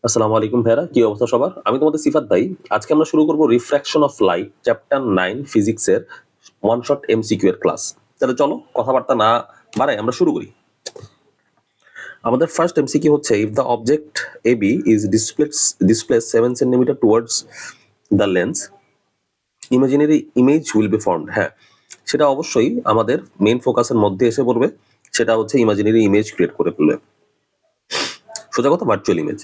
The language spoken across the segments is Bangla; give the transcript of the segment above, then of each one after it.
আসসালামু আলাইকুম ভাইরা, কি অবস্থা সবার? আমি তোমাদের সিফাত ভাই। আজকে আমরা শুরু করব রিফ্র্যাকশন অফ লাইট চ্যাপ্টার 9 ফিজিক্সের ওয়ান শট এমসিকিউ এর ক্লাস। তাহলে চলো কথাবার্তা না বাড়াই আমরা শুরু করি। আমাদের ফার্স্ট এমসিকিউ হচ্ছে, if the object AB is displace 7 centimetre towards the lens, imaginary image will be formed. হ্যাঁ, সেটা অবশ্যই আমাদের মেইন ফোকাসের মধ্যে এসে পড়বে। সেটা হচ্ছে ইমাজিনারি ইমেজ ক্রিয়েট করে ফেলবে, সোজা কথা virtual image.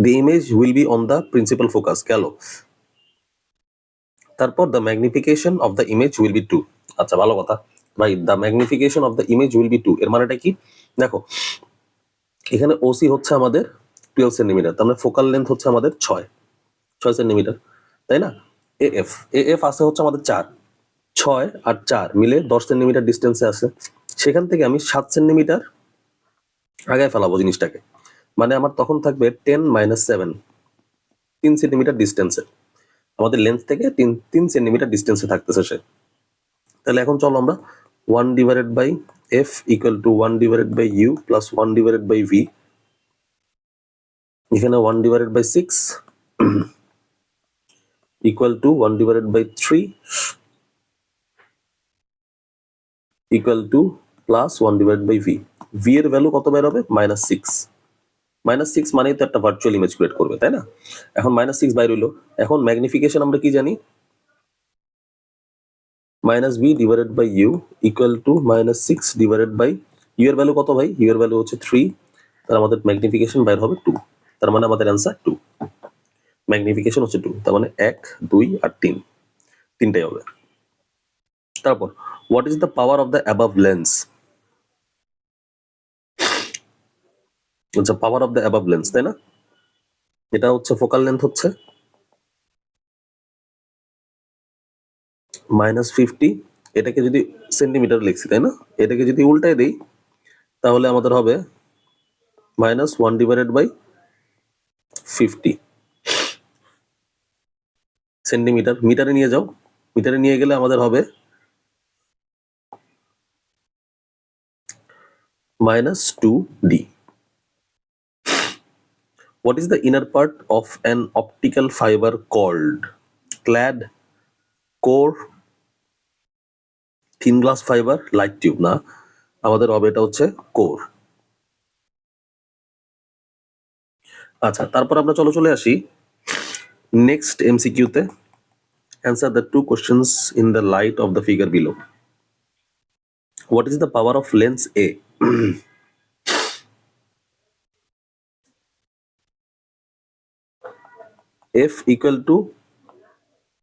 The image will be on the principal focus গেল। তারপর the magnification of the image will be 2। আচ্ছা, ভালো কথা ভাই, the magnification of the image will be 2 এর মানেটা কি? দেখো, এখানে ওসি হচ্ছে আমাদের 12 সেন্টিমিটার, তার মানে ফোকাল লেন্থ হচ্ছে আমাদের 6 সেন্টিমিটার, তাই না? এএফ আছে হচ্ছে আমাদের 4, 6 আর 4 মিলে 10 সেন্টিমিটার ডিস্টেন্সে আছে। সেখান থেকে আমি 7 সেন্টিমিটার আগায় ফেলাবো জিনিসটাকে, মানে আমার তখন থাকবে 10 - 7, 3 সেন্টিমিটার ডিস্টেন্সে। আমাদের লেন্স থেকে 3 সেন্টিমিটার ডিস্টেন্সে থাকতেছে সে। তাহলে এখন চলো আমরা 1/f = 1/u প্লাস 1/v, এখানে 1/6 = 1/3 প্লাস 1/v। v এর ভ্যালু কত বের হবে? -6। -6 মানেই তো একটা ভার্চুয়াল ইমেজ ক্রিয়েট করবে, তাই না? এখন -6 বাইর হইলো। এখন ম্যাগনিফিকেশন আমরা কি জানি? -v/u = -6/u এর ভ্যালু কত ভাই? u এর ভ্যালু হচ্ছে 3, তার আমাদের ম্যাগনিফিকেশন বাইর হবে 2। তার মানে আমাদের অ্যান্সার 2। ম্যাগনিফিকেশন হচ্ছে 2, তার মানে 1, 2 আর 3, তিনটাই হবে। তারপর what is the power of the above lens? আচ্ছা, power of the above lens, তাই না? এটা হচ্ছে ফোকাল লেন্থ হচ্ছে -50। এটাকে যদি সেন্টিমিটার লিখছি, তাই না? এটাকে যদি উল্টায় দেই তাহলে আমাদের হবে -1/50 সেন্টিমিটার। মিটারে নিয়ে যাও, মিটারে নিয়ে গেলে আমাদের হবে -2d। What is the inner part of an optical fiber called? Clad, core, thin glass fiber, light tube? না, আমাদের হবে এটা হচ্ছে কোর। আচ্ছা, তারপর আমরা চলে আসি নেক্সট এমসিকিউতে। Answer the 2 questions in the light of the figure below. What is the power of lens A? f =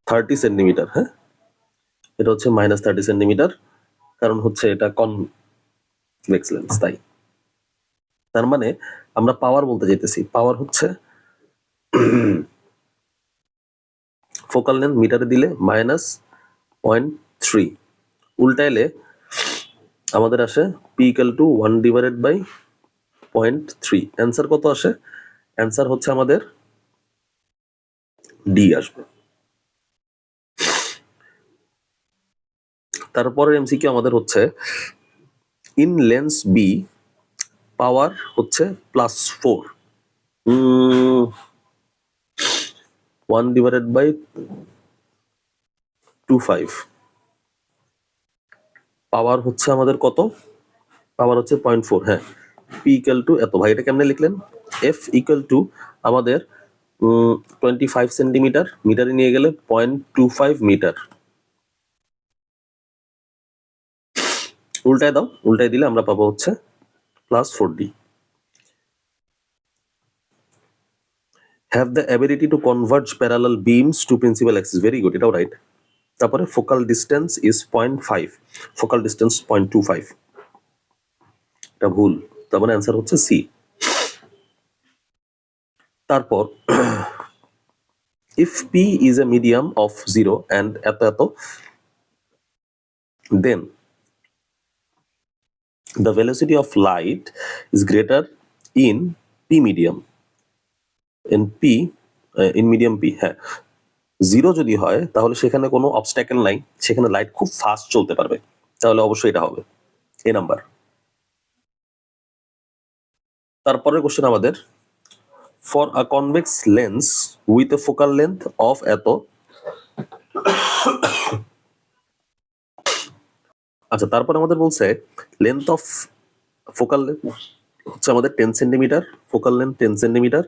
30 centimetre. হ্যাঁ, এটা হচ্ছে -30 সেন্টিমিটার, কারণ হচ্ছে এটা কনভেক্স লেন্স, তাই। তার মানে আমরা পাওয়ার বলতে চাইতেছি, পাওয়ার হচ্ছে ফোকাল লেন্থ মিটারে দিলে -0.3, উল্টাইলে আমাদের আসে p = 1/0.3। অ্যান্সার কত আসে? অ্যান্সার হচ্ছে আমাদের ডি আসবে। তারপরের এমসিকিউ আমাদের হচ্ছে, ইন লেন্স বি পাওয়ার হচ্ছে +4, 1/25। পাওয়ার হচ্ছে আমাদের কত? পাওয়ার হচ্ছে 0.4। হ্যাঁ, p = এত। ভাই এটা কেমনে লিখলেন? f = আমাদের 25 সেন্টিমিটার, মিটারে নিয়ে গেলে 0.25 মিটার। উল্টায় দাও, উল্টায় দিলে আমরা পাবো হচ্ছে +4d। Have the ability to converge parallel beams to principal axis, very good, এটাও রাইট। তারপরে focal distance is 0.5, focal distance 0.25, এটা ভুল, তার মানে অ্যান্সার হচ্ছে সি। তারপর if p is a medium of 0 and এত এত, then the velocity of light is greater in p medium, in medium p। হ্যাঁ, 0 যদি হয় তাহলে সেখানে কোনো অবস্ট্যাকেল নাই, সেখানে লাইট খুব ফাস্ট চলতে পারবে, তাহলে অবশ্যই এটা হবে এ নাম্বার। তারপরের কোশ্চেন আমাদের, for a convex lens with a focal length of এত, আচ্ছা তারপর আমাদের বলছে লেন্থ অফ ফোকাল লেন্থ হচ্ছে আমাদের 10 centimetre, focal length 10 centimetre,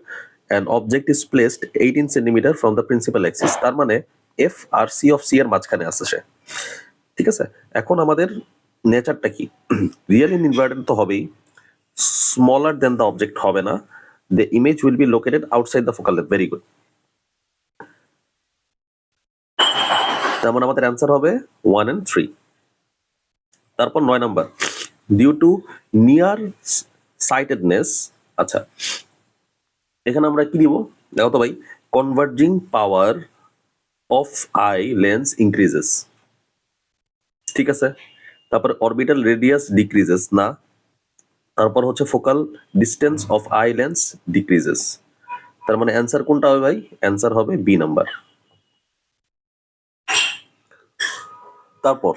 and object is placed 18 centimetre from the principal axis. তার মানে এফ আর সি অফ সি এর মাঝখানে আছে সে, ঠিক আছে। এখন আমাদের নেচারটা কি, রিয়েল ইনভার্টেড তো হবেই, স্মলার দেন দ্য অবজেক্ট হবে না, the image will B located outside the focal length. Very good. তার মানে আমাদের অ্যান্সার হবে 1 and 3। তারপর 9 number, due to near sightedness, আচ্ছা এখানে আমরা কি দিব দেখো তো ভাই, converging power of eye lens increases, ঠিক আছে। তারপর অরবিটাল রেডিয়াস ডিক্রিজেস না, তারপর হচ্ছে focal distance of eye lens decreases. তার মানে অ্যান্সার কোনটা হবে ভাই, অ্যান্সার হবে বি নাম্বার। তারপর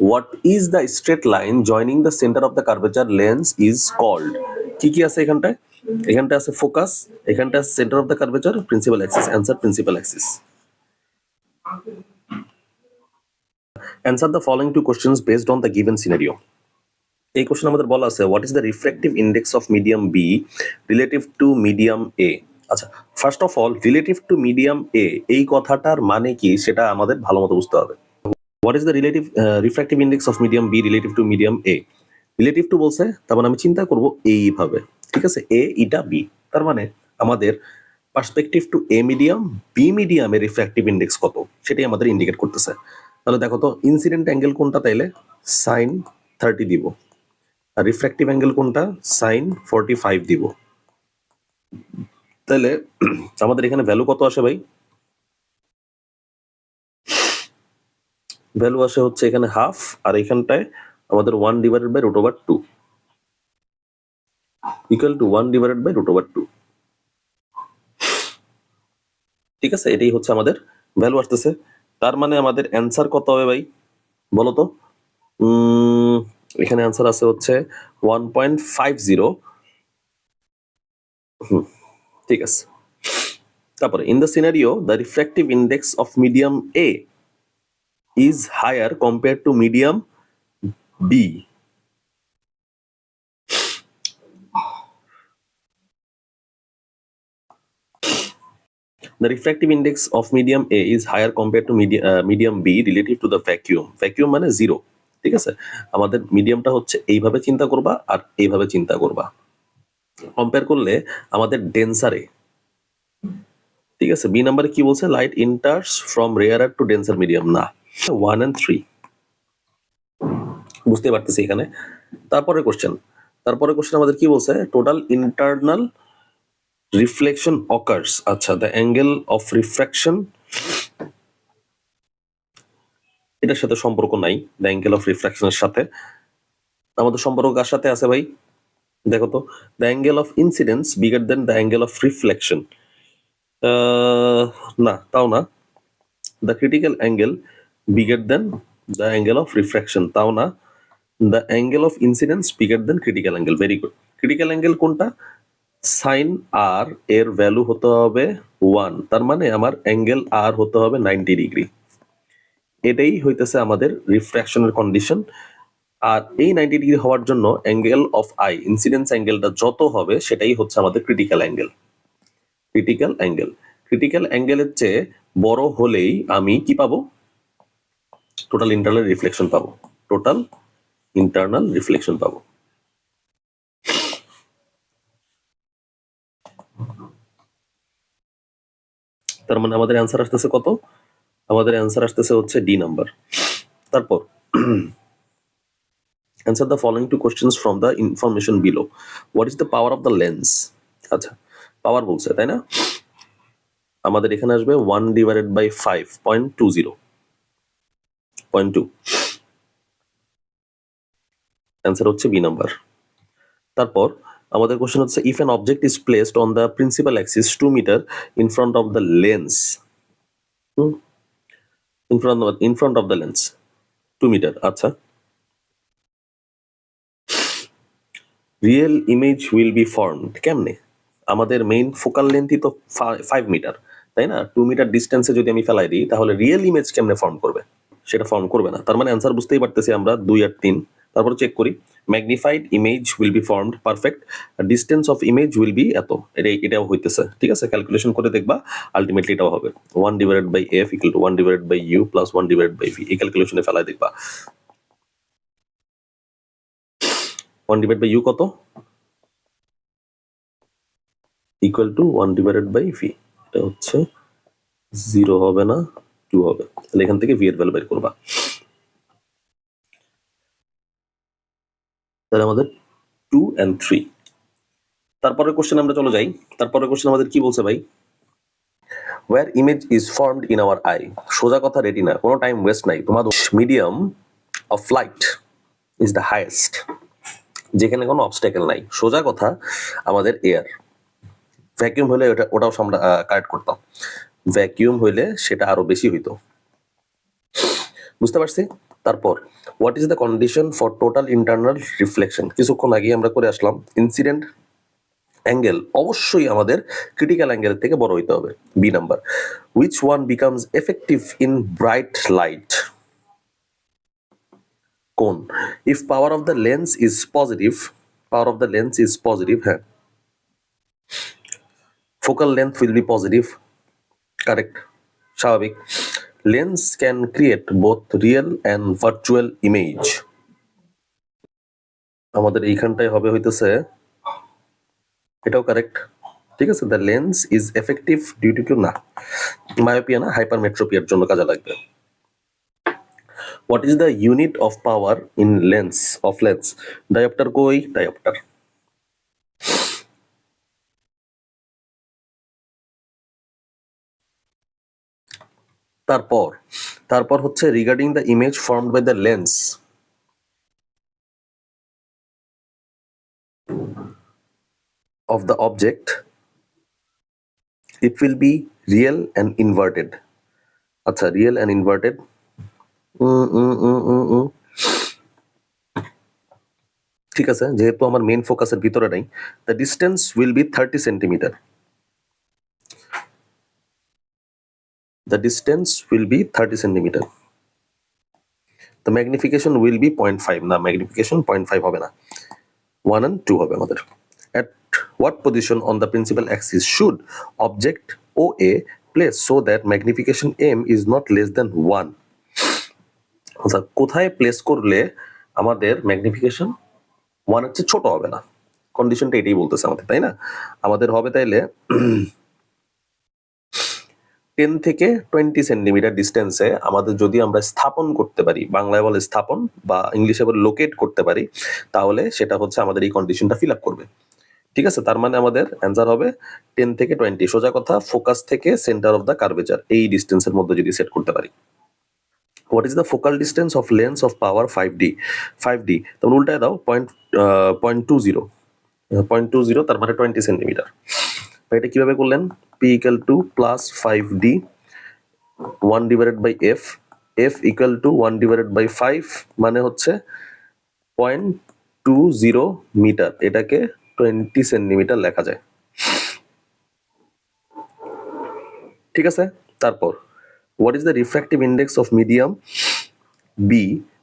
what is the straight line joining the centre of the curvature lens is called, কি কি আছে এখানটায়, এখানটায় আছে ফোকাস, এখানটায় আছে centre of the curvature, principal axis, answer principal axis. Answer the following two questions based on the given scenario. এই কোশ্চেন আমাদের বলা আছে what is the refractive index of medium B relative to medium A. আচ্ছা first of all relative to medium A এই কথাটার মানে কি সেটা আমাদের ভালো মতো বুঝতে হবে। What is the relative refractive index of medium B relative to medium A, relative to বলছে তার মানে আমি চিন্তা করব এইভাবে, ঠিক আছে, এ ইটা বি, তার মানে আমাদের পার্সপেক্টিভ টু এ মিডিয়াম বি মিডিয়ামের রিফ্র্যাক্টিভ ইন্ডেক্স কত সেটাই আমাদের ইন্ডিকেট করতেছে। তাহলে দেখো তো ইনসিডেন্ট অ্যাঙ্গেল কোনটা, তাইলে সাইন 30 দিব, আর রিফ্র্যাক্টিভ অ্যাঙ্গেল কোনটা, সাইন 45 দিব। তাহলে আমাদের এখানে ভ্যালু কত আসে ভাই, ভ্যালু আসে হচ্ছে এখানে হাফ, আর এখানটায় আমাদের 1/√2 ইকুয়াল টু 1/√2, ঠিক আছে, এটাই হচ্ছে আমাদের ভ্যালু আসতেছে। তার মানে আমাদের অ্যান্সার কত হবে ভাই বলো তো, এখানে অ্যান্সার আছে হচ্ছে 1.50। ঠিক আছে। তারপরে in the scenario the refractive index of medium A is higher compare to medium B. The refractive index of medium A is higher compared to medium B relative to the vacuum. Vacuum মানে জিরো, ঠিক আছে। আমাদের মিডিয়ামটা হচ্ছে এইভাবে চিন্তা করবা আর এইভাবে চিন্তা করবা, কম্পেয়ার করলে আমাদের ডেন্সারে, ঠিক আছে। বি নাম্বারে কি বলছে, light enters from rarer to denser medium, না 1 and 3 বুঝতে পারতেছি এখানে। তারপরে কোশ্চেন আমাদের কি বলছে, টোটাল ইন্টারনাল রিফ্লেকশন অকার্স, আচ্ছা দ্য অ্যাঙ্গেল অফ রিফ্র্যাকশন এটার সাথে সম্পর্ক নাই, দ্য অ্যাঙ্গেল অফ রিফ্র্যাকশনের সাথে আমাদের সম্পর্ক কার সাথে আছে ভাই, দেখো তো, the angle of incidence bigger then the angle of reflection, না তাও না, the critical angle bigger then the angle of refraction, তাও না, the angle of incidence bigger than critical angle. Very good. Critical angle কোনটা, সাইন আর এর ভ্যালু হতে হবে 1, তার মানে আমার অ্যাঙ্গেল আর হতে হবে 90 ডিগ্রি, এটাই হইতেছে আমাদের রিফ্র্যাকশনের কন্ডিশন। আর এই 90 ডিগ্রি হওয়ার জন্য অ্যাঙ্গেল অফ আই ইনসিডেন্স অ্যাঙ্গেলটা যত হবে সেটাই হচ্ছে আমাদের ক্রিটিক্যাল অ্যাঙ্গেল। ক্রিটিক্যাল অ্যাঙ্গেলের চেয়ে বড় হলেই আমি কি পাবো, টোটাল ইন্টারনাল রিফ্লেকশন পাবো, তার মানে আমাদের অ্যান্সার আসতেছে কত, আমাদের অ্যান্সার আসতেছে হচ্ছে ডি নাম্বার। তারপর answer the following two questions from the information below. What is the power of the lens? আচ্ছা পাওয়ার বলছে তাই না, আমাদের এখানে আসবে 1/5.20 0.2, অ্যান্সার হচ্ছে বি নাম্বার। তারপর আমাদের কোশ্চেন হচ্ছে if an object is placed on the principal axis 2 metre in front of the lens, in front of the lens 2 metre, আচ্ছা real image will be formed কেমনে, আমাদের মেইন ফোকাল লেন্থই তো 5 মিটার, তাই না? 2 মিটার ডিস্টেন্সে যদি আমি ফেলাই দিই তাহলে রিয়েল ইমেজ কেমনে ফর্ম করবে? সেটা ফর্ম করবে না। তার মানে অ্যান্সার বুঝতেই পারতেছি আমরা 2 আর 3। তারপর চেক করি, magnified image will be formed perfect, distance of image will B এত, এটাও হইতেছে, ঠিক আছে? ক্যালকুলেশন করে দেখবা, আলটিমেটলি এটাও হবে 1 divided by f equal to 1 divided by u plus 1 divided by v। এই ক্যালকুলেশনে ফেলাই দেখবা 1 ডিভাইড বাই u কত, equal to 1 divided by v। এটা হচ্ছে 0 হবে না, 2 হবে। তাহলে এখান থেকে v এর ভ্যালু বের করবা। তাহলে আমাদের 2 and 3। তারপরের কোশ্চেন আমরা চলে যাই। তারপরের কোশ্চেন আমাদের কি বলছে ভাই? where image is formed in our eye, সোজা কথা রেটিনা, কোনো টাইম ওয়েস্ট নাই তোমাদের। Medium of light is the highest, যেখানে কোনো অবস্টেকেল নাই। সোজা কথা আমাদের এয়ার, ভ্যাকিউম হলে ওটাও আমরা কারেক্ট করতাম, ভ্যাকিউম হইলে সেটা আরো বেশি হইতো, বুঝতে পারছি? তারপর what is the condition for total internal reflection, কিছুক্ষণ আগে আমরা করে আসলাম। ইনসিডেন্ট অ্যাঙ্গেল অবশ্যই আমাদের ক্রিটিক্যাল অ্যাঙ্গেলের থেকে বড় হইতে হবে। B number, which one becomes effective in bright light, কোন? If power of the lens is positive, power of the lens is positive, হ্যাঁ, focal length will be positive, correct, স্বাভাবিক। Lens can create both real and virtual image, আমাদের এইখানটায় হবে হইতেছে এটাও কারেক্ট, ঠিক আছে। The lens is effective due to না মায়োপিয়া না হাইপারমেট্রোপিয়ার জন্য কাজে লাগবে। What is the unit of power in lens, of lens? Dioptre কই? ডায়োপ্টার। তারপর হচ্ছে regarding the image formed by the lens of the object, it will be real and inverted। আচ্ছা, real and inverted, ঠিক আছে, যেহেতু আমার মেইন ফোকাসের ভিতরে নাই। The distance will be 30 centimetre, the distance will be 30 centimetre. The magnification will be 0.5, না ম্যাগনিফিকেশন 0.5 হবে না, 1 and 2 হবে আমাদের। At what position on the principal axis should object OA place so that magnification M is not less than 1? আচ্ছা, কোথায় প্লেস করলে আমাদের ম্যাগনিফিকেশন 1 এর চেয়ে ছোট হবে না? কন্ডিশনটা এটাই বলতেছে আমাদের, তাই না? আমাদের হবে তাইলে 10 থেকে 20 সেন্টিমিটার ডিস্টেন্সে আমাদের যদি আমরা স্থাপন করতে পারি, বাংলায় বলে স্থাপন বা ইংলিশে বলে লোকেট করতে পারি, তাহলে সেটা হচ্ছে আমাদের এই কন্ডিশনটা ফিল আপ করবে, ঠিক আছে। তার মানে আমাদের অ্যান্সার হবে 10 থেকে 20, সোজা কথা ফোকাস থেকে সেন্টার অফ দ্য কার্ভেচার এই ডিস্টেন্সের মধ্যে যদি সেট করতে পারি। What is the focal distance of lens of power 5D? 5D তখন উল্টায় দাও, 0.20, 0.20 তার মানে 20 সেন্টিমিটার। এটা কিভাবে করলেন? P equal to plus 5D 1 divided by F, F equal to 1 divided by 5 মানে হচ্ছে 0.20 মিটার, এটাকে 20 সেন্টিমিটার লেখা যায়, ঠিক আছে। তারপর what is the refractive index of medium B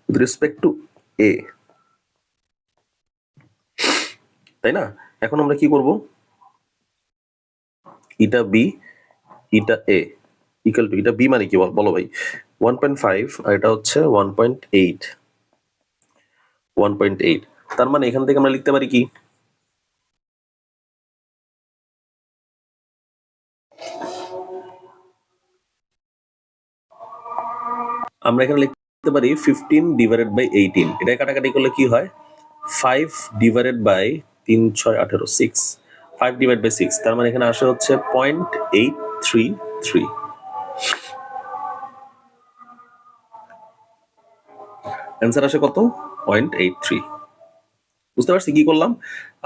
with respect two A, তাই না? এখন আমরা কি করব? এটা B, এটা A ইকুয়াল টু, এটা B মানে কি বলো ভাই? 1.5 আর এটা হচ্ছে 1.8, 1.8। তার মানে এখান থেকে আমরা লিখতে পারি কি? আমরা এখানে লিখতে পারি 15 ডিভাইডেড বাই 18, এটা কাটাকাটি করলে কি হয়? 5 ডিভাইডেড বাই 3 6 18 6, 5 ডিভাইড বাই 6, তার মানে এখানে আসে হচ্ছে 0.833। অ্যান্সার আসে কত? 0.83। বুঝতে পারছি কি করলাম?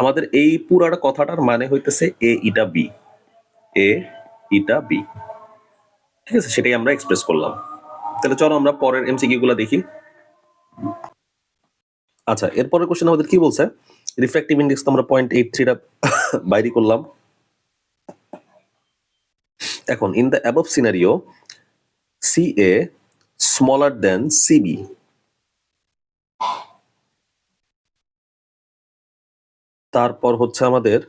আমাদের এই পুরাটা কথাটার মানে হইতেছে এ ইটা বি, এ ইটা বি, ঠিক আছে, সেটাই আমরা এক্সপ্রেস করলাম। তাহলে চলো আমরা পরের এমসিকিউ গুলো দেখি। আচ্ছা, এরপরের কোশ্চেন আমাদের কি বলছে? রিফ্র্যাক্টিভ ইন্ডেক্স তো আমরা 0.83টা বাইরে করলাম, এখন in the above scenario CA smaller than CB, তারপর হচ্ছে আমাদের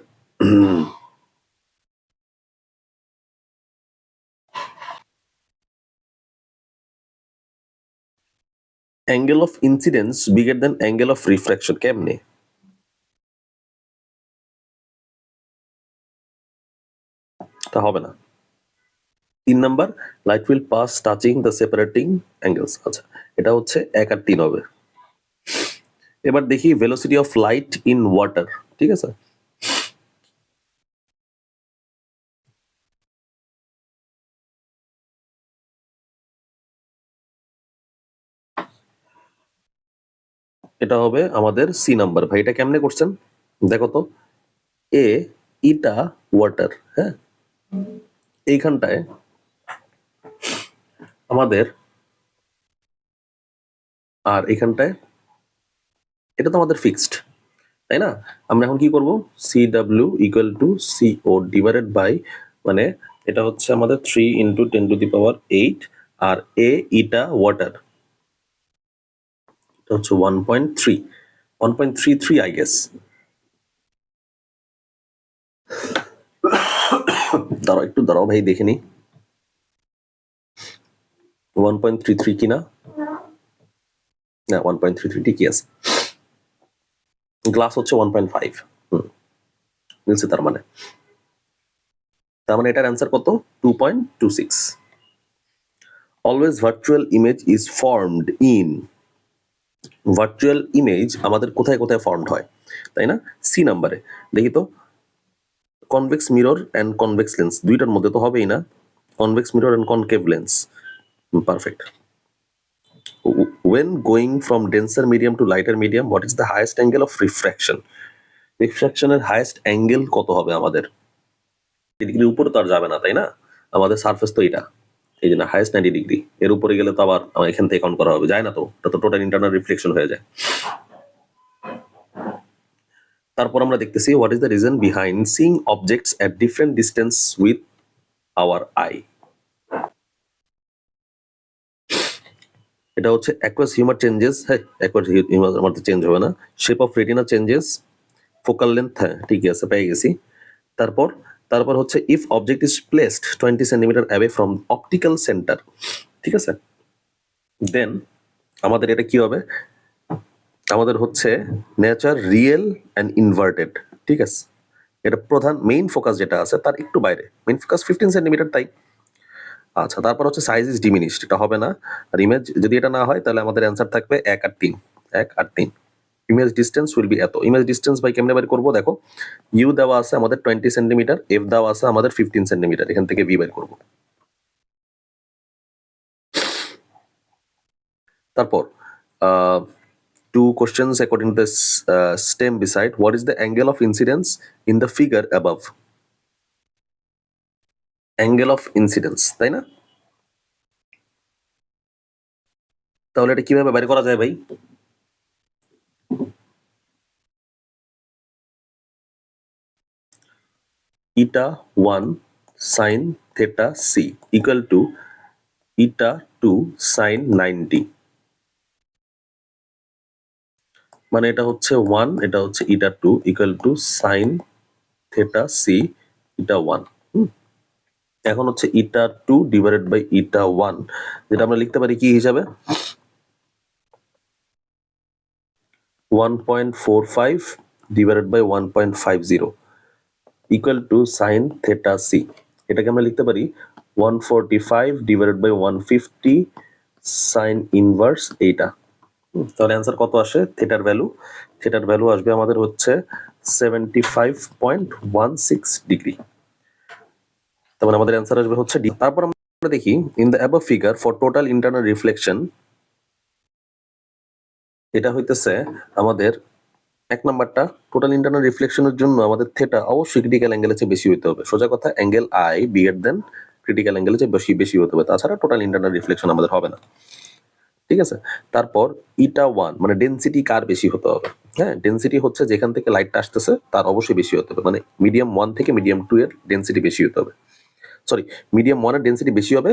angle of incidence bigger then angle of refraction. কেমনে? তা হবে না। 3 number, light will pass touching the separating angles. আচ্ছা, এটা হচ্ছে 1 আর 3 হবে। এবার দেখি velocity of light in water. ঠিক আছে, এটা হবে আমাদের সি নাম্বার। ভাই এটা কেমনে করছেন দেখো তো। এ ইটা ওয়াটার, হ্যাঁ, এইখানটায় আমাদের, আর এখানটায় এটা তো আমাদের ফিক্সড, তাই না? আমরা এখন কি করব, CW equal to CO divided by, মানে এটা হচ্ছে আমাদের 3 × 10⁸ আর এ ইটা ওয়াটার, এটা হচ্ছে 1.33 আই গেস। দাঁড়াও ভাই দেখে নি 1.33 কিনা, না 1.33 ঠিকই আছে। গ্লাস হচ্ছে 1.5, মিলছে তার মানে এটার অ্যান্সার কত? 2.26। Always virtual image is formed in, virtual image আমাদের কোথায় কোথায় ফর্মড হয়, তাই না? সি নাম্বারে দেখি তো, convex mirror and convex lens, দুইটার মধ্যে তো হবেই না, convex mirror and concave lens, perfect. When going from denser medium to lighter medium, what is the highest angle of refraction? রিফ্র্যাকশনের হাইয়েস্ট অ্যাঙ্গেল কত হবে আমাদের? ডিগ্রি উপরে তো আর যাবে না, তাই না? আমাদের সারফেস তো এটা, এই জন্য হাইয়েস্ট 90 ডিগ্রি। এর উপরে গেলে তো আবার এখান থেকে কাউন্ট করা হবে, যায় না তো, এটা তো টোটাল ইন্টারনাল রিফ্লেকশন হয়ে যায়। তারপর আমরা দেখতেছি what is the reason behind seeing objects at different distance with our I. এটা হচ্ছে অ্যাকুয়াস হিউমার চেঞ্জেস, হ্যাঁ অ্যাকুয়াস হিউমার আমার তো চেঞ্জ হবে না, shape of retina changes, focal length, হ্যাঁ ঠিকই আছে, পেয়ে গেছি। তারপর হচ্ছে if object is placed 20 centimetre away from optical centre, ঠিক আছে, দেন আমাদের এটা কি হবে, আমাদের হচ্ছে নেচার রিয়েল অ্যান্ড ইনভার্টেড, ঠিক আছে। এটা প্রধান মেইন ফোকাস যেটা আছে তার একটু বাইরে, মেইন ফোকাস 15 সেন্টিমিটার, তাই। আচ্ছা, তারপর হচ্ছে সাইজ ইজ ডিমিনিশড, এটা হবে না। আর ইমেজ যদি এটা না হয় তাহলে আমাদের অ্যান্সার থাকবে 1 আর 3, 1 আর 3। ইমেজ ডিস্টেন্স উইল বি এত। ইমেজ ডিস্টেন্স বাই কেমনে বের করবো দেখো, ইউ দেওয়া আছে আমাদের 20 সেন্টিমিটার, এফ দেওয়া আছে আমাদের 15 সেন্টিমিটার, এখান থেকে ভি বের করবো। তারপর 2 questions according to this stem beside, what is the angle of incidence in the figure above? Angle of incidence, তাই না? তাহলে এটা কিভাবে বের করা যায় ভাই? eta 1 sin theta c equal to eta 2 sin 90, মানে এটা হচ্ছে 1, এটা হচ্ছে eta 2 equal to sin theta c eta 1। এখন হচ্ছে eta 2 divided by eta 1, যেটা আমরা লিখতে পারি কি হিসাবে, 1.45 divided by 1.50 equal to sin theta c। এটাকে আমরা লিখতে পারি 145 divided by 150 sin ইনভার্স এইটা। তাহলে অ্যান্সার কত আসে? থেটার ভ্যালু আসবে আমাদের হচ্ছে 75.16 ডিগ্রি। তার মানে আমাদের অ্যান্সার আসবে হচ্ছে ডি। তারপর আমরা দেখি in the above figure for total internal reflection, এটা হইতেছে আমাদের 1 নাম্বারটা, টোটাল ইন্টারনাল রিফ্লেকশনের জন্য আমাদের থেটা অবশ্যই ক্রিটিক্যাল অ্যাঙ্গেলের চেয়ে বেশি হতে হবে। সোজা কথা, angle I bigger than critical অ্যাঙ্গেলের চেয়ে বেশি হতে হবে, তাছাড়া টোটাল ইন্টারনাল রিফ্লেকশন আমাদের হবে না, ঠিক আছে। তারপর ইটা 1 মানে ডেনসিটি কার বেশি হতে হবে? হ্যাঁ, ডেনসিটি হচ্ছে যেখান থেকে লাইটটা আসতেছে তার অবশ্যই বেশি হতে হবে, মানে মিডিয়াম 1 থেকে মিডিয়াম 2 এর ডেনসিটি বেশি হতে হবে। সরি মিডিয়াম 1 এর ডেন্সিটি বেশি হবে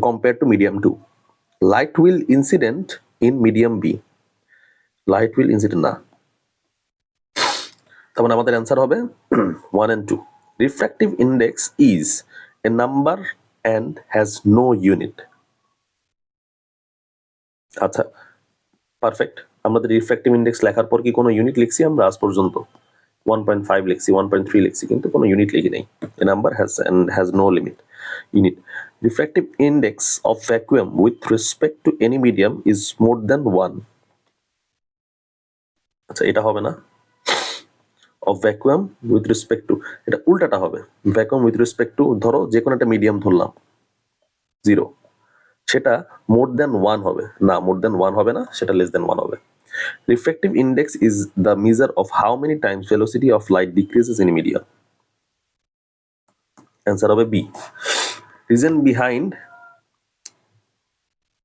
compare to medium 2। Light will incident in medium B, light will incident না, তার মানে আমাদের অ্যান্সার হবে 1 and 2। Refractive index is a number and has no unit. আচ্ছা পারফেক্ট, আমাদের রিফ্র্যাক্টিভ ইন্ডেক্স লেখার পর কি কোনো ইউনিট লিখছি আমরা আজ পর্যন্ত? 1.5 লিখছি, 1.3 লিখছি, কিন্তু কোনো ইউনিট লিখি নাই। A number has no limit unit. Refractive index of vacuum with respect to any medium is more than 1। আচ্ছা এটা হবে না, of vacuum with respect to, এটা উল্টাটা হবে। ভ্যাকুয়াম উইথ রেসপেক্ট টু, ধরো যে কোনো একটা মিডিয়াম ধরলাম 0, সেটা মোর দ্যান 1 হবে না, মোর দ্যান 1 হবে না, সেটা লেস দ্যান 1 হবে। Refractive index is the measure of how many times velocity of light decreases in media. Answer হবে B. Reason behind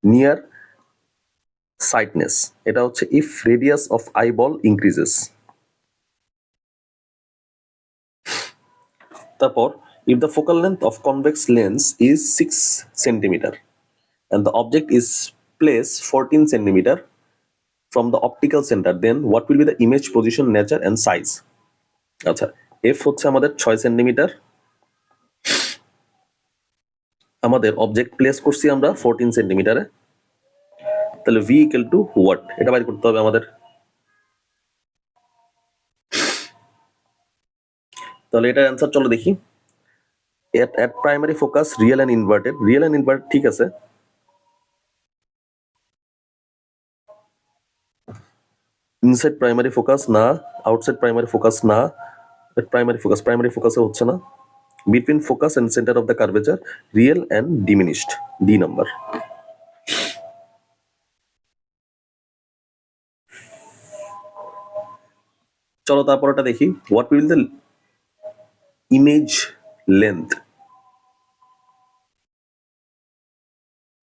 near sightness, এটা হচ্ছে if radius of eyeball increases. তারপর if the focal length of convex lens is 6 centimeter and the object is placed 14 centimeter from the optical center, then what will be the image position, nature and size? আচ্ছা f হচ্ছে আমাদের 6 সেন্টিমিটার, আমাদের অবজেক্ট প্লেস করছি আমরা 14 সেন্টিমিটারে, তাহলে v ইকুয়াল টু হোয়াট, এটা বাইর করতে হবে আমাদের। তাহলে এটার অ্যান্সার চলো দেখি। At primary focus real and inverted, real and inverted ঠিক আছে, ইনসাইড প্রাইমারি ফোকাস না, আউটসাইড প্রাইমারি ফোকাস না, প্রাইমারি ফোকাসে হচ্ছে না, between focus and centre of the curvature real and diminished, D number. চলো তারপরটা দেখি, what will the image length,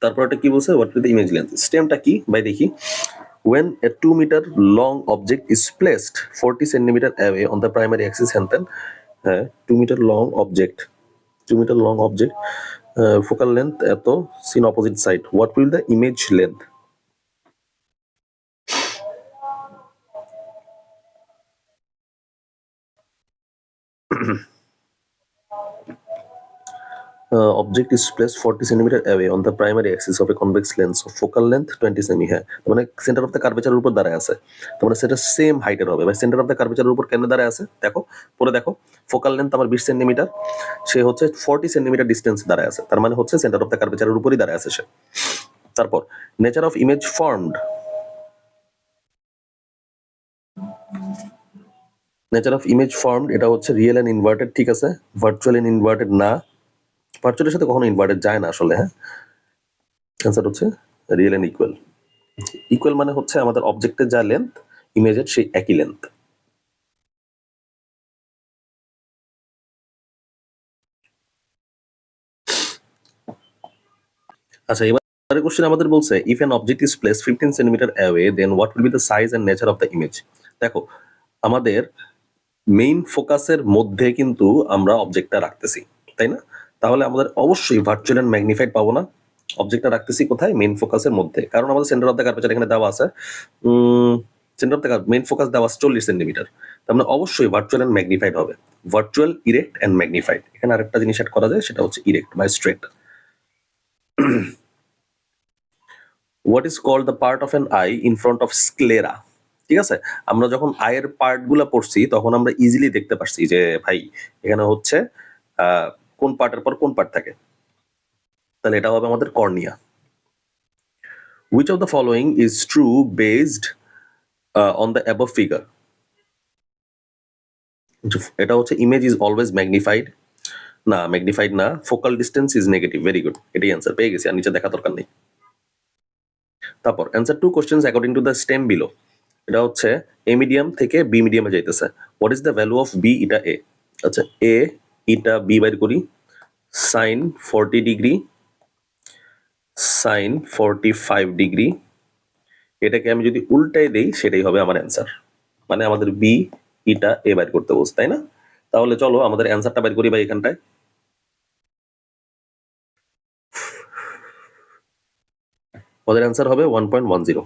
তারপরটা কি বলছে, what will the image length, স্টেমটা কি ভাই দেখি। When a 2 meter long object is placed 40 centimeter away on the primary axis, and then 2 meter long object, focal length at the seen opposite side, what will the image length? Object is placed 40 centimeter away on the primary axis of a convex lens of focal length 20 cm, হ্যাঁ মানে সেন্টার অফ দ্য কার্ভেচারের উপর দাঁড়ায় আছে, তার মানে সেটা সেম হাইটের হবে ভাই। সেন্টার অফ দ্য কার্ভেচারের উপর কেন দাঁড়ায় আছে দেখো, পরে দেখো ফোকাল লেন্থ আমার 20 সেন্টিমিটার, সে হচ্ছে 40 সেন্টিমিটার ডিস্টেন্স দাঁড়ায় আছে, তার মানে হচ্ছে সেন্টার অফ দ্য কার্ভেচারের উপরই দাঁড়ায় আছে সে। তারপর nature of image formed, nature of image formed এটা হচ্ছে রিয়েল এন্ড ইনভার্টেড ঠিক আছে, ভার্চুয়াল এন্ড ইনভার্টেড না, ভার্চুয়ালের সাথে কখনো ইনভার্টেড যায় না আসলে, হ্যাঁ অ্যান্সার হচ্ছে রিয়েল এন্ড ইকুয়াল। ইকুয়াল মানে হচ্ছে আমাদের অবজেক্টের যা লেন্থ ইমেজের সেই একই লেন্থ। আচ্ছা এবারে কোশ্চেন আমাদের বলছে if an object is place 15 centimetre away then what will be the size and nature of the image. দেখো আমাদের মেইন ফোকাসের মধ্যে কিন্তু আমরা অবজেক্টটা রাখতেছি, তাই না? তাহলে আমাদের অবশ্যই ভার্চুয়াল এন্ড ম্যাগনিফাইড পাবো না, অবজেক্টটা রাখতেছি কোথায়, মেইন ফোকাসের মধ্যে, কারণ আমাদের সেন্টার অফ দ্য কার্ভেচার এখানে দেওয়া আছে, centre of the main focus দেওয়া আছে 40 সেন্টিমিটার, তার মানে অবশ্যই ভার্চুয়াল এন্ড ম্যাগনিফাইড হবে। ভার্চুয়াল, ইরেক্ট এন্ড ম্যাগনিফাইড, এখানে আরেকটা জিনিস অ্যাড করা যায়, সেটা হচ্ছে ইরেক্ট বা straight. What is called the part of an eye in front of sclera. ঠিক আছে, আমরা যখন আয়ের পার্ট গুলা পড়ছি তখন আমরা ইজিলি দেখতে পারছি যে ভাই এখানে হচ্ছে কোন পার্টের পর কোন পার্ট থাকে, তাহলে এটা হবে আমাদের cornea. Which of the following is true based on the above figure. এটা হচ্ছে ইমেজ ইজ অলওয়েজ ম্যাগনিফাইড, না ম্যাগনিফাইড না, focal distance is negative, very good, এটাই অ্যান্সার পেয়ে গেছি, আর নিচে দেখা দরকার নেই। তারপর answer to questions according to the stem below, এটা হচ্ছে এ মিডিয়াম থেকে বি মিডিয়ামে যাইতেছে, what is the value of B eta A. আচ্ছা এ ইটা বি বাইর করি, সাইন 40 ডিগ্রি, সাইন 45 ডিগ্রি, এটাকে আমি যদি উল্টাই দেই সেটাই হবে আমার অ্যান্সার, মানে আমাদের বি ইটা এ বাইর করতে বলছে, তাই না? তাহলে চলো আমাদের অ্যান্সারটা বাইর করি ভাই এখানটায়। ওদের অ্যান্সার হবে 1.10।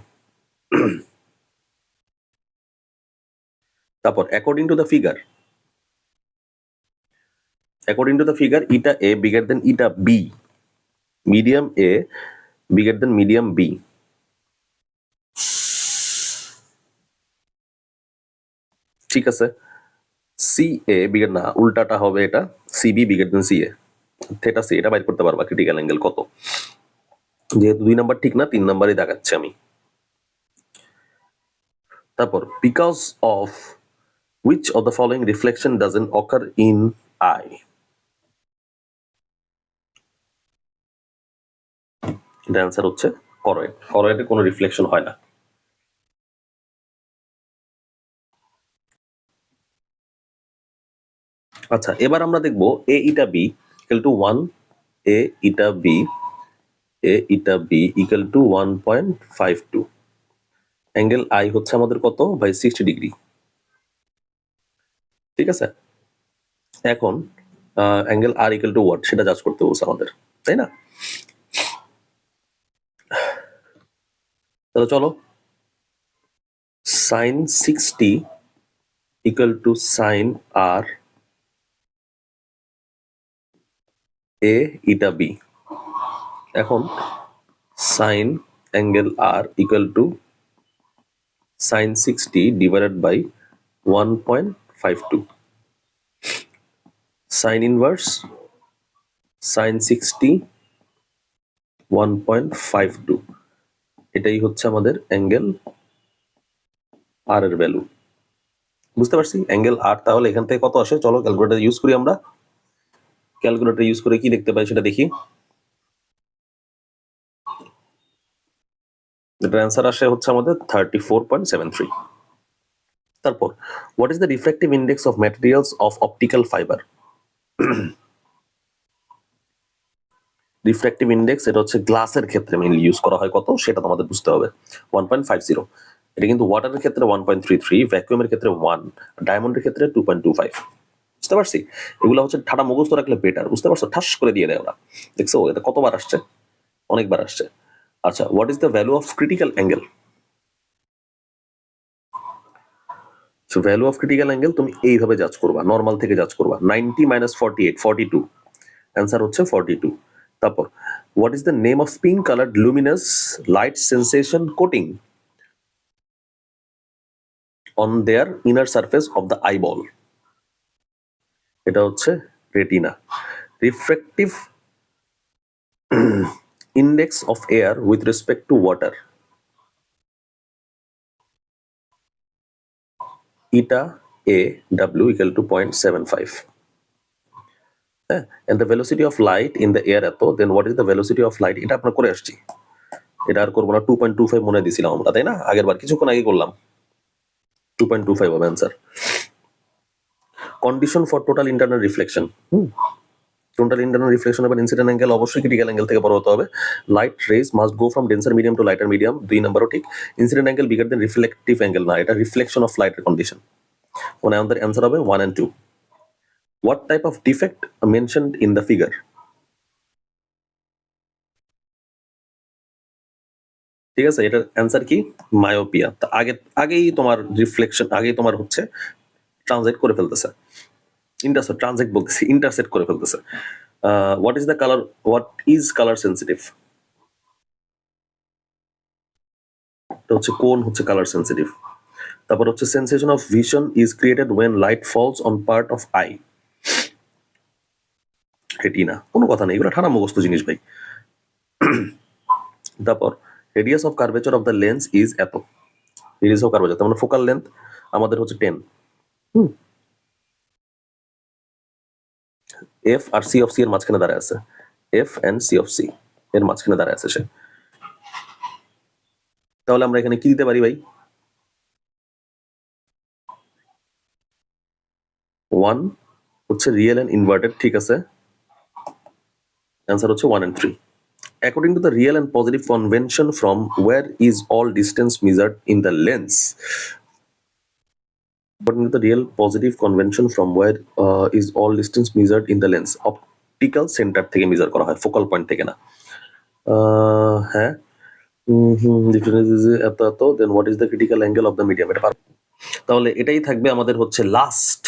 তারপর according to the figure eta A bigger than eta B, medium A bigger than medium B, ঠিক আছে। সি এ বিগার না, উল্টাটা হবে এটা, C B bigger than C A, theta C, এটা বাইর করতে পারবা ক্রিটিক্যাল অ্যাঙ্গেল কত। যেহেতু 2 নাম্বার ঠিক না, 3 নাম্বারই দেখাচ্ছি আমি। তারপর because of which of the following reflection doesn't occur in eye? এটা অ্যান্সার হচ্ছে করয়েড। করয়েডে কোনো রিফ্লেকশন হয় না। আচ্ছা, এবার আমরা দেখব A eta B equal to 1, A eta B equal to 1.52। Angle I হচ্ছে আমাদের কত ভাই? 60 ডিগ্রি, ঠিক আছে। এখন angle R equal to what সেটা জাজ করতে বলছে আমাদের, তাই না? তাহলে চলো, sine 60 equal to sine R A eta B. এখন sine angle R equal to sine 60 divided by 1.52, sine inverse sine 60 1.52, এটাই হচ্ছে আমাদের অ্যাঙ্গেল আর এর ভ্যালু। বুঝতে পারছি অ্যাঙ্গেল আর। তাহলে এখান থেকে কত আসে? চলো ক্যালকুলেটর ইউজ করি আমরা। ক্যালকুলেটর ইউজ করে কি দেখতে পাই সেটা দেখি। এটার অ্যান্সার আসে হচ্ছে আমাদের 34.73। তারপর what is the refractive index of materials of optical fibre? Refractive index এটা হচ্ছে গ্লাসের ক্ষেত্রে মেইনলি ইউজ করা হয়, কত সেটা তোমাদের বুঝতে হবে। 1.50। এটা কিন্তু ওয়াটারের ক্ষেত্রে 1.33, ভ্যাকুয়ামের ক্ষেত্রে 1, ডায়মন্ডের ক্ষেত্রে 2.25। বুঝতে পারছি? এগুলো হচ্ছে ঠাডা মুখস্থ রাখলে বেটার, বুঝতে পারছো? ঠাস করে দিয়ে দেয় ওরা। দেখছো এটা কতবার আসছে? অনেকবার আসছে। আচ্ছা, what is the value of critical angle? So value of critical angle তুমি এইভাবে জাজ করবা, নর্মাল থেকে জাজ করবা। 90 মাইনাস 48, 42। অ্যান্সার হচ্ছে 42। তারপর what is the name of pink coloured Luminous light sensation coating on their inner surface of the eyeball? এটা হচ্ছে retina. Refractive index of air with respect two water? Eta A W equal to 0.75। হ্যাঁ, and the velocity of light in the air এত, then what is the velocity of light? এটা আমরা করে আসছি, এটা আর করবো না। 2.25 মনে দিছিলাম আমরা, তাই না? আগের বার কিছুক্ষণ আগে করলাম। 2.25 হবে answer. Condition for total internal reflection. Total internal reflection এবং ইনসিডেন্ট অ্যাঙ্গেল অবশ্যই ক্রিটিক্যাল অ্যাঙ্গেল থেকে বড় হতে হবে। Light rays must go from denser medium to lighter medium, 2 নাম্বারও ঠিক। Incident angle bigger than reflective angle, না, এটা রিফ্লেকশন অফ লাইটের কন্ডিশন। মানে আমাদের অ্যান্সার হবে 1 and 2। What type of defect mentioned in the figure? ঠিক আছে, এটার অ্যান্সার কি? মায়োপিয়া। আগেই তোমার রিফ্লেকশন, আগেই তোমার হচ্ছে ট্রানজেক্ট করে ফেলতেছে, ট্রানজেক্ট বলতেছি, ইন্টারসেক্ট করে ফেলতেছে। What is the colour, what is colour sensitive? এটা হচ্ছে কোন হচ্ছে কালার সেন্সিটিভ। তারপর হচ্ছে sensation of vision is created when light falls on part of eye? Retina. কোনো কথা নেই, এগুলো ঠান্ডা মুখস্থ জিনিস ভাই। তারপর radius of curvature of the lens is এত। রেডিয়াস অফ কার্ভেচার তার মানে ফোকাল লেন্থ আমাদের হচ্ছে 10। এফ আর সি অফ সি এর মাঝখানে দাঁড়ায় আছে, F and see of C এর মাঝখানে দাঁড়ায় আছে সে। তাহলে আমরা এখানে কি দিতে পারি ভাই? 1 হচ্ছে রিয়েল এন্ড ইনভার্টেড, ঠিক আছে। অ্যান্সার হচ্ছে 1 and 3। According to the real and positive convention, from where is all distance measured in the lens? According to the real positive convention, from where is all distance measured in the lens? Optical center থেকে মেজার করা হয়, ফোকাল পয়েন্ট থেকে না। হ্যাঁ, ডিফারেন্স ইজ এত এত, then what is the critical angle of the medium, এটা তাহলে এটাই থাকবে আমাদের হচ্ছে লাস্ট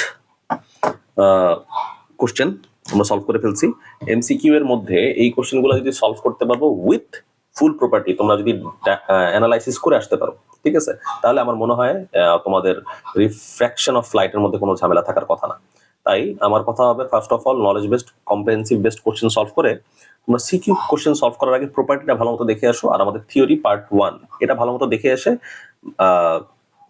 কোশ্চেন। আমরা সলভ করে ফেলছি এমসিকিউ এর মধ্যে। এই কোশ্চেনগুলো যদি সলভ করতে পারবো উইথ ফুল প্রপার্টি, তোমরা যদি অ্যানালাইসিস করে আসতে পারো, ঠিক আছে, তাহলে আমার মনে হয় তোমাদের রিফ্র্যাকশন অফ ফ্লাইটের মধ্যে কোনো ঝামেলা থাকার কথা না। তাই আমার কথা হবে, first of all knowledge based comprehensive based question solve করে তোমরা সিকিউ কোশ্চেন সলভ করার আগে প্রপার্টিটা ভালো মতো দেখে আসো, আর আমাদের থিওরি পার্ট 1 এটা ভালো মতো দেখে এসে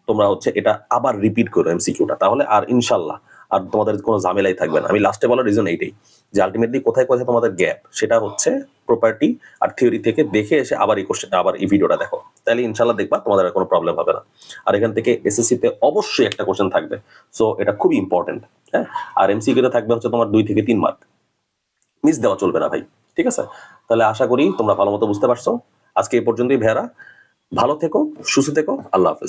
তোমরা হচ্ছে এটা আবার রিপিট করো এমসিকিউটা, তাহলে আর ইনশাল্লাহ আর তোমাদের কোনো ঝামেলাই থাকবে না। আমি লাস্টে বলার রিজন এইটাই যে আলটিমেটলি কোথায় কোথায় তোমাদের গ্যাপ, সেটা হচ্ছে প্রপার্টি আর থিওরি থেকে দেখে এসে আবার এই কোশ্চেন আবার এই ভিডিওটা দেখো, তাহলে ইনশাল্লাহ দেখবা তোমাদের আর কোনো প্রবলেম হবে না। আর এখান থেকে এসএসসি তে অবশ্যই একটা কোশ্চেন থাকবে, সো এটা খুবই ইম্পর্টেন্ট। হ্যাঁ, আর এমসিকিউ তে থাকবে হচ্ছে তোমার 2 থেকে 3 মার্ক, মিস দেওয়া চলবে না ভাই, ঠিক আছে। তাহলে আশা করি তোমরা ভালো মতো বুঝতে পারছো। আজকে এই পর্যন্তই ভাইয়ারা, ভালো থেকো, সুস্থ থেকো, আল্লাহ হাফেজ।